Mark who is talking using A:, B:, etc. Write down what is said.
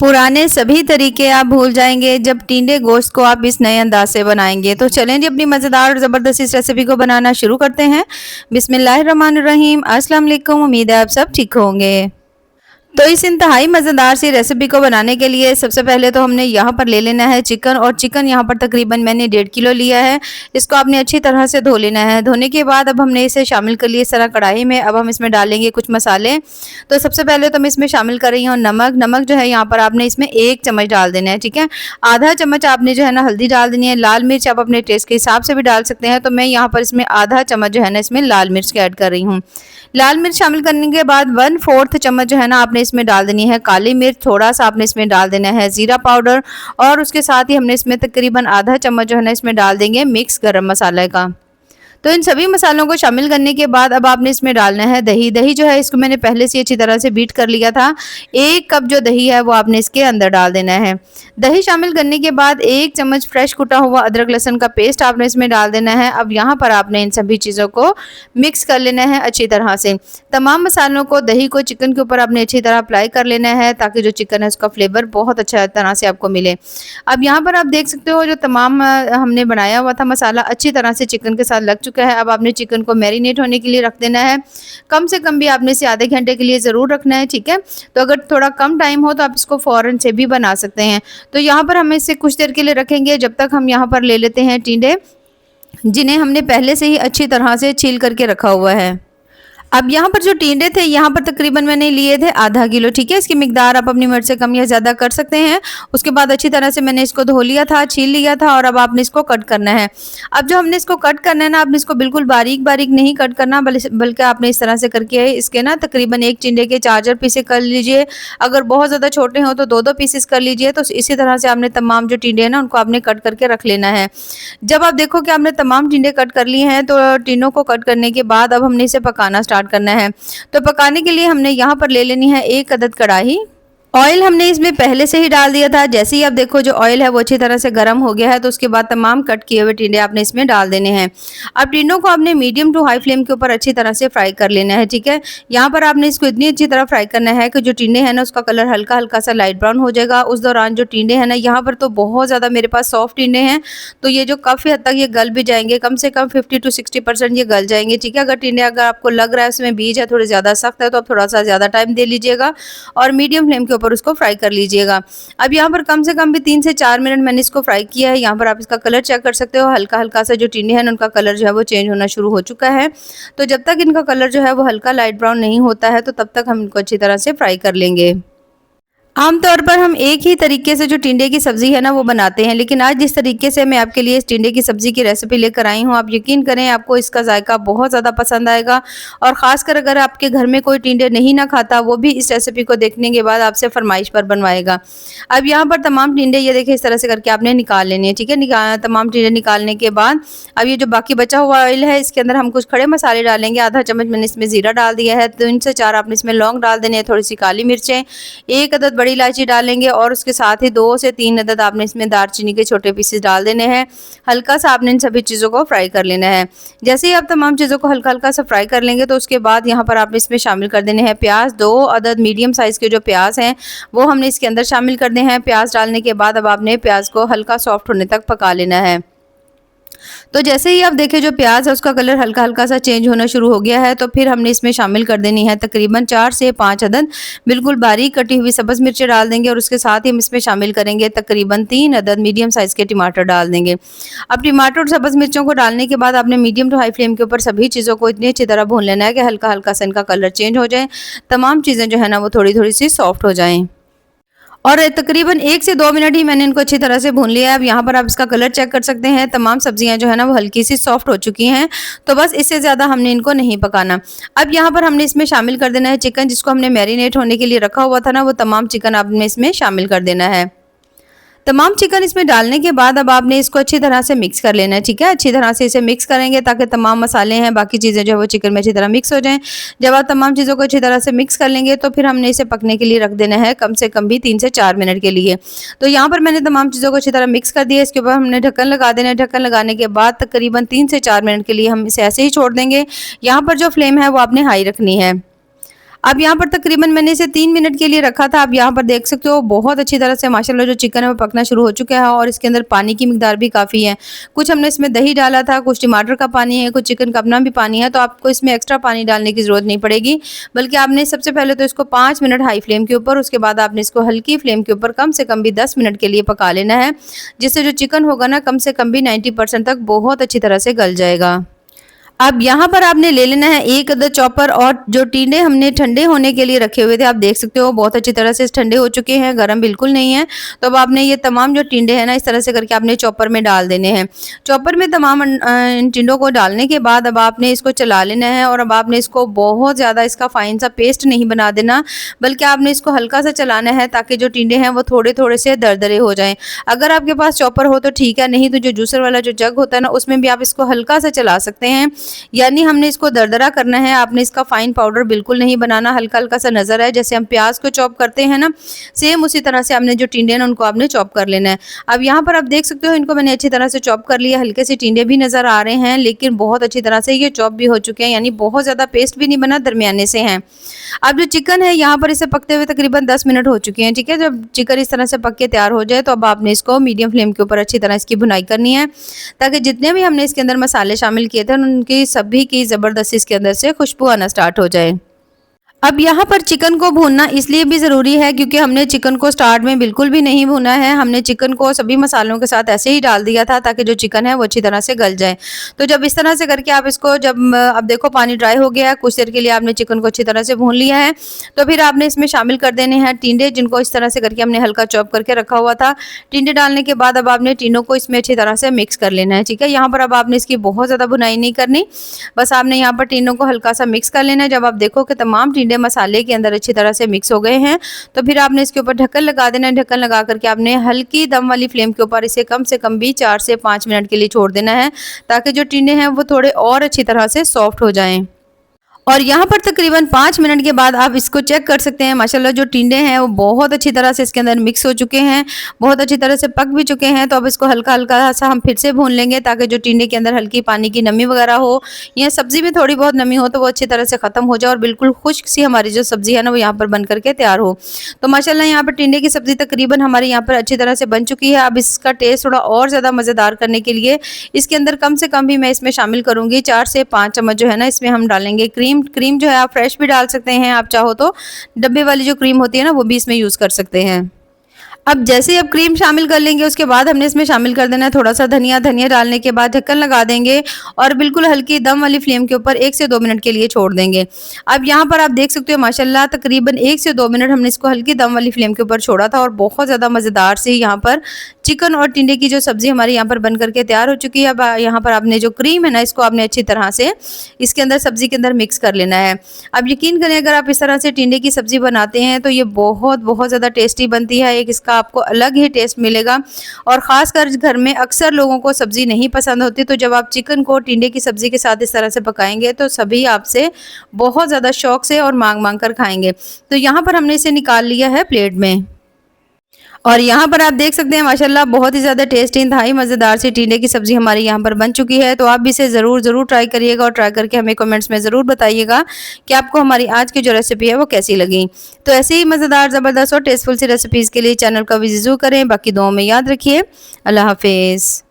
A: पुराने सभी तरीके आप भूल जाएंगे जब टिंडे गोश्त को आप इस नए अंदाज से बनाएंगे। तो चलें जी अपनी मज़ेदार और ज़बरदस्त इस रेसिपी को बनाना शुरू करते हैं। बिस्मिल्लाहिर्रहमानिर्रहीम। अस्सलाम वालेकुम। उम्मीद है आप सब ठीक होंगे। तो इस इंतहाई मज़ेदार सी रेसिपी को बनाने के लिए सबसे पहले तो हमने यहाँ पर ले लेना है चिकन, और चिकन यहाँ पर तकरीबन मैंने 1.5 किलो लिया है। इसको आपने अच्छी तरह से धो लेना है। धोने के बाद अब हमने इसे शामिल कर लिया इस तरह कढ़ाई में। अब हम इसमें डालेंगे कुछ मसाले। तो सबसे पहले तो मैं इसमें शामिल कर रही हूँ नमक। नमक जो है यहाँ पर आपने इसमें 1 चम्मच डाल देना है, ठीक है। आधा चम्मच आपने जो है ना हल्दी डाल देनी है। लाल मिर्च आप अपने टेस्ट के हिसाब से भी डाल सकते हैं। तो मैं यहाँ पर इसमें आधा चम्मच जो है ना इसमें लाल मिर्च के ऐड कर रही हूँ। लाल मिर्च शामिल करने के बाद 1/4 चम्मच जो है ना आपने इसमें डाल देनी है काली मिर्च। थोड़ा सा आपने इसमें डाल देना है जीरा पाउडर, और उसके साथ ही हमने इसमें तकरीबन आधा चम्मच जो है ना इसमें डाल देंगे मिक्स गरम मसाला का। तो इन सभी मसालों को शामिल करने के बाद अब आपने इसमें डालना है दही। दही जो है इसको मैंने पहले से अच्छी तरह से बीट कर लिया था। 1 कप जो दही है वो आपने इसके अंदर डाल देना है। दही शामिल करने के बाद 1 चम्मच फ्रेश कुटा हुआ अदरक लहसुन का पेस्ट आपने इसमें डाल देना है। अब यहाँ पर आपने इन सभी चीज़ों को मिक्स कर लेना है अच्छी तरह से। तमाम मसालों को, दही को चिकन के ऊपर आपने अच्छी तरह अप्लाई कर लेना है ताकि जो चिकन है उसका फ्लेवर बहुत अच्छा तरह से आपको मिले। अब यहाँ पर आप देख सकते हो जो तमाम हमने बनाया हुआ था मसाला अच्छी तरह से चिकन के साथ लग चुका है। अब आपने चिकन को मैरिनेट होने के लिए रख देना है। कम से कम भी आपने इसे आधे घंटे के लिए ज़रूर रखना है, ठीक है। तो अगर थोड़ा कम टाइम हो तो आप इसको फ़ौरन से भी बना सकते हैं। तो यहाँ पर हम इसे कुछ देर के लिए रखेंगे जब तक हम यहाँ पर ले लेते हैं टिंडे, जिन्हें हमने पहले से ही अच्छी तरह से छील करके रखा हुआ है। अब यहाँ पर जो टिंडे थे यहाँ पर तकरीबन मैंने लिए थे आधा किलो, ठीक है। इसकी मिकदार आप अपनी मर्ज़ी से कम या ज़्यादा कर सकते हैं। उसके बाद अच्छी तरह से मैंने इसको धो लिया था, छील लिया था, और अब आपने इसको कट करना है। अब जो हमने इसको कट करना है ना, आपने इसको बिल्कुल बारीक बारीक नहीं कट करना, बल्कि आपने इस तरह से करके इसके ना तकरीबन एक टिंडे के 4 पीसेस कर लीजिए। अगर बहुत ज़्यादा छोटे हों तो 2 पीसेस कर लीजिए। तो इसी तरह से आपने तमाम जो टिंडे हैं ना उनको आपने कट करके रख लेना है। जब आप देखो कि आपने तमाम टिंडे कट कर लिए हैं तो टिंडों को कट करने के बाद अब हमने इसे पकाना स्टार्ट करना है। तो पकाने के लिए हमने यहाँ पर ले लेनी है 1 अदद कढ़ाई। ऑयल हमने इसमें पहले से ही डाल दिया था। जैसे ही आप देखो जो ऑयल है वो अच्छी तरह से गर्म हो गया है तो उसके बाद तमाम कट किए हुए टिंडे आपने इसमें डाल देने हैं। अब टिंडों को आपने मीडियम टू हाई फ्लेम के ऊपर अच्छी तरह से फ्राई कर लेना है, ठीक है। यहाँ पर आपने इसको इतनी अच्छी तरह फ्राई करना है कि जो टिंडे हैं ना उसका कलर हल्का हल्का सा लाइट ब्राउन हो जाएगा। उस दौरान जो टिंडे हैं ना, यहाँ पर तो बहुत ज़्यादा मेरे पास सॉफ्ट टिंडे हैं, तो ये जो काफ़ी हद तक ये गल भी जाएंगे, कम से कम 50 to 60% ये गल जाएंगे, ठीक है। अगर टिंडे अगर आपको लग रहा है उसमें बीज है, थोड़े ज़्यादा सख्त है, तो आप थोड़ा सा ज़्यादा टाइम दे लीजिएगा और मीडियम फ्लेम के ऊपर उसको फ्राई कर लीजिएगा। अब यहाँ पर कम से कम भी 3 से 4 मिनट मैंने इसको फ्राई किया है। यहाँ पर आप इसका कलर चेक कर सकते हो, हल्का हल्का सा जो टिंडे हैं उनका कलर जो है वो चेंज होना शुरू हो चुका है। तो जब तक इनका कलर जो है वो हल्का लाइट ब्राउन नहीं होता है तो तब तक हम इनको अच्छी तरह से फ्राई कर लेंगे। आमतौर पर हम एक ही तरीके से जो टिंडे की सब्ज़ी है ना वो बनाते हैं, लेकिन आज जिस तरीके से मैं आपके लिए इस टिंडे की सब्ज़ी की रेसिपी लेकर आई हूँ, आप यकीन करें आपको इसका जायका बहुत ज़्यादा पसंद आएगा। और ख़ासकर अगर आपके घर में कोई टिंडे नहीं ना खाता, वो भी इस रेसिपी को देखने के बाद आपसे फरमाइश पर बनवाएगा। अब यहाँ पर तमाम टिंडे ये देखिए इस तरह से करके आपने निकाल लेने हैं, ठीक है। तमाम टिंडे निकालने के बाद अब ये जो बाकी बचा हुआ ऑयल है इसके अंदर हम कुछ खड़े मसाले डालेंगे। आधा चम्मच मैंने इसमें ज़ीरा डाल दिया है, 3 से 4 आपने इसमें लौंग डाल देने हैं, थोड़ी सी काली मिर्चें, 1 अदद बड़ी इलायची डालेंगे, और उसके साथ ही 2 से 3 अदद आपने इसमें दालचीनी के छोटे पीसेस डाल देने हैं। हल्का सा आपने इन सभी चीज़ों को फ्राई कर लेना है। जैसे ही आप तमाम चीज़ों को हल्का हल्का सा फ्राई कर लेंगे तो उसके बाद यहाँ पर आपने इसमें शामिल कर देने हैं प्याज। 2 अदद मीडियम साइज़ के जो प्याज हैं वो हमने इसके अंदर शामिल कर देने हैं। प्याज डालने के बाद अब आपने प्याज को हल्का सॉफ्ट होने तक पका लेना है। तो जैसे ही आप देखें जो प्याज है उसका कलर हल्का हल्का सा चेंज होना शुरू हो गया है, तो फिर हमने इसमें शामिल कर देनी है तकरीबन 4 से 5 अदद बिल्कुल बारीक कटी हुई सब्ज़ मिर्चें डाल देंगे, और उसके साथ ही हम इसमें शामिल करेंगे तकरीबन 3 अदद मीडियम साइज़ के टमाटर डाल देंगे। अब टमाटर और सब्ज़ मिर्चों को डालने के बाद आपने मीडियम टू हाई फ्लेम के ऊपर सभी चीज़ों को इतनी अच्छी तरह भून लेना है कि हल्का हल्का सा इनका कलर चेंज हो जाए, तमाम चीज़ें जो है ना वो थोड़ी थोड़ी सी सॉफ्ट हो जाएँ। और तकरीबन 1 से 2 मिनट ही मैंने इनको अच्छी तरह से भून लिया है। अब यहाँ पर आप इसका कलर चेक कर सकते हैं, तमाम सब्जियाँ जो है ना वो हल्की सी सॉफ्ट हो चुकी हैं। तो बस इससे ज़्यादा हमने इनको नहीं पकाना। अब यहाँ पर हमने इसमें शामिल कर देना है चिकन, जिसको हमने मैरिनेट होने के लिए रखा हुआ था ना, वो तमाम चिकन आपने इसमें शामिल कर देना है। तमाम चिकन इसमें डालने के बाद अब आपने इसको अच्छी तरह से मिक्स कर लेना है, ठीक है। अच्छी तरह से इसे मिक्स करेंगे ताकि तमाम मसाले हैं, बाकी चीज़ें जो है वो चिकन में अच्छी तरह मिक्स हो जाएं। जब आप तमाम चीज़ों को अच्छी तरह से मिक्स कर लेंगे तो फिर हमने इसे पकने के लिए रख देना है कम से कम भी 3 से 4 मिनट के लिए। तो यहाँ पर मैंने तमाम चीज़ों को अच्छी तरह मिक्स कर दिया। इसके ऊपर हमने ढक्कन लगा देना है। ढक्कन लगाने के बाद तकरीबन 3 से 4 मिनट के लिए हम इसे ऐसे ही छोड़ देंगे। यहाँ पर जो फ्लेम है वो आपने हाई रखनी है। अब यहाँ पर तकरीबन मैंने इसे 3 मिनट के लिए रखा था। आप यहाँ पर देख सकते हो बहुत अच्छी तरह से माशाल्लाह जो चिकन है वो पकना शुरू हो चुका है और इसके अंदर पानी की मिकदार भी काफ़ी है। कुछ हमने इसमें दही डाला था, कुछ टमाटर का पानी है, कुछ चिकन का अपना भी पानी है, तो आपको इसमें एक्स्ट्रा पानी डालने की ज़रूरत नहीं पड़ेगी। बल्कि आपने सबसे पहले तो इसको 5 मिनट हाई फ्लेम के ऊपर, उसके बाद आपने इसको हल्की फ्लेम के ऊपर कम से कम भी 10 मिनट के लिए पका लेना है, जिससे जो चिकन होगा ना कम से कम भी 90% तक बहुत अच्छी तरह से गल जाएगा। अब यहाँ पर आपने ले लेना है एक अदद चॉपर और जो टींडे हमने ठंडे होने के लिए रखे हुए थे, आप देख सकते हो बहुत अच्छी तरह से ठंडे हो चुके हैं, गर्म बिल्कुल नहीं है। तो अब आपने ये तमाम जो टींडे हैं ना इस तरह से करके आपने चॉपर में डाल देने हैं। चॉपर में तमाम इन टींडों को डालने के बाद अब आपने इसको चला लेना है और अब आपने इसको बहुत ज़्यादा इसका फाइन सा पेस्ट नहीं बना देना, बल्कि आपने इसको हल्का सा चलाना है ताकि जो टींडे हैं वो थोड़े थोड़े से दरदरे हो जाएं। अगर आपके पास चॉपर हो तो ठीक है, नहीं तो जो जूसर वाला जो जग होता है ना उसमें भी आप इसको हल्का सा चला सकते हैं। यानी हमने इसको दरदरा करना है, आपने इसका फाइन पाउडर बिल्कुल नहीं बनाना, हल्का हल्का सा नजर है जैसे हम प्याज को चॉप करते हैं ना, सेम उसी तरह से आपने जो टिंडे हैं उनको आपने चॉप कर लेना है। अब यहाँ पर आप देख सकते हो इनको मैंने अच्छी तरह से चॉप कर लिया, हल्के से टिंडे भी नजर आ रहे हैं लेकिन बहुत अच्छी तरह से ये चॉप भी हो चुके हैं, यानी बहुत ज्यादा पेस्ट भी नहीं बना, दरमियाने से हैं। अब जो चिकन है यहाँ पर इसे पकते हुए तकरीबन 10 मिनट हो चुके हैं। ठीक है, जब चिकन इस तरह से पक के तैयार हो जाए तो अब आपने इसको मीडियम फ्लेम के ऊपर अच्छी तरह इसकी भुनाई करनी है, ताकि जितने भी हमने इसके अंदर मसाले शामिल किए थे उनकी सभी की ज़बरदस्ती इसके अंदर से खुशबू आना स्टार्ट हो जाए। अब यहाँ पर चिकन को भूनना इसलिए भी ज़रूरी है क्योंकि हमने चिकन को स्टार्ट में बिल्कुल भी नहीं भूना है, हमने चिकन को सभी मसालों के साथ ऐसे ही डाल दिया था ताकि जो चिकन है वो अच्छी तरह से गल जाए। तो जब इस तरह से करके आप इसको अब देखो पानी ड्राई हो गया है, कुछ देर के लिए आपने चिकन को अच्छी तरह से भून लिया है, तो फिर आपने इसमें शामिल कर देने हैं टिंडे, जिनको इस तरह से करके हमने हल्का चॉप करके रखा हुआ था। टिंडे डालने के बाद अब आपने टिंडों को इसमें अच्छी तरह से मिक्स कर लेना है। ठीक है, यहाँ पर अब आपने इसकी बहुत ज़्यादा भुनाई नहीं करनी, बस आपने यहाँ पर टिंडों को हल्का सा मिक्स कर लेना है। जब आप देखो कि तमाम टिंडे मसाले के अंदर अच्छी तरह से मिक्स हो गए हैं तो फिर आपने इसके ऊपर ढक्कन लगा देना है। ढक्कन लगा करके आपने हल्की दम वाली फ्लेम के ऊपर इसे कम से कम भी 4 से 5 मिनट के लिए छोड़ देना है, ताकि जो टिंडे हैं वो थोड़े और अच्छी तरह से सॉफ्ट हो जाएं। और यहाँ पर तकरीबन 5 मिनट के बाद आप इसको चेक कर सकते हैं, माशाल्लाह जो टिंडे हैं वो बहुत अच्छी तरह से इसके अंदर मिक्स हो चुके हैं, बहुत अच्छी तरह से पक भी चुके हैं। तो अब इसको हल्का हल्का सा हम फिर से भून लेंगे ताकि जो टिंडे के अंदर हल्की पानी की नमी वगैरह हो या सब्ज़ी में थोड़ी बहुत नमी हो तो वो अच्छी तरह से ख़त्म हो जाए और बिल्कुल खुश्क सी हमारी जो सब्ज़ी है ना वो यहाँ पर बन करके तैयार हो। तो माशाल्लाह यहाँ पर टिंडे की सब्ज़ी तकरीबन हमारी यहाँ पर अच्छी तरह से बन चुकी है। अब इसका टेस्ट थोड़ा और ज़्यादा मज़ेदार करने के लिए इसके अंदर कम से कम भी मैं इसमें शामिल करूँगी 4 से 5 चम्मच जो है ना इसमें हम डालेंगे क्रीम। क्रीम जो है आप फ्रेश भी डाल सकते हैं, आप चाहो तो डब्बे वाली जो क्रीम होती है ना वो भी इसमें यूज़ कर सकते हैं। अब जैसे ही अब क्रीम शामिल कर लेंगे उसके बाद हमने इसमें शामिल कर देना है थोड़ा सा धनिया। धनिया डालने के बाद ढक्कन लगा देंगे और बिल्कुल हल्की दम वाली फ्लेम के ऊपर 1 से 2 मिनट के लिए छोड़ देंगे। अब यहाँ पर आप देख सकते हो माशाल्लाह तकरीबन 1 से 2 मिनट हमने इसको हल्की दम वाली फ्लेम के ऊपर छोड़ा था और बहुत ज़्यादा मज़ेदार से यहाँ पर चिकन और टिंडे की जो सब्ज़ी हमारी यहाँ पर बन करके तैयार हो चुकी है। अब यहाँ पर आपने जो क्रीम है ना इसको आपने अच्छी तरह से इसके अंदर सब्ज़ी के अंदर मिक्स कर लेना है। अब यकीन करें अगर आप इस तरह से टिंडे की सब्ज़ी बनाते हैं तो ये बहुत बहुत ज़्यादा टेस्टी बनती है, एक इसका आपको अलग ही टेस्ट मिलेगा। और ख़ासकर घर में अक्सर लोगों को सब्ज़ी नहीं पसंद होती, तो जब आप चिकन को टिंडे की सब्ज़ी के साथ इस तरह से पकाएंगे तो सभी आपसे बहुत ज़्यादा शौक से और मांग मांग कर खाएंगे। तो यहाँ पर हमने इसे निकाल लिया है प्लेट में और यहाँ पर आप देख सकते हैं माशाल्लाह बहुत ही ज़्यादा टेस्टी इंतहाई मज़ेदार सी टिंडे की सब्ज़ी हमारी यहाँ पर बन चुकी है। तो आप भी इसे ज़रूर ट्राई करिएगा और ट्राई करके हमें कमेंट्स में ज़रूर बताइएगा कि आपको हमारी आज की जो रेसिपी है वो कैसी लगी। तो ऐसे ही मज़ेदार ज़बरदस्त और टेस्टफुल सी रेसिपीज़ के लिए चैनल का विजिट ज़रूर करें। बाकी दुआओं में याद रखिए। अल्लाह हाफिज़।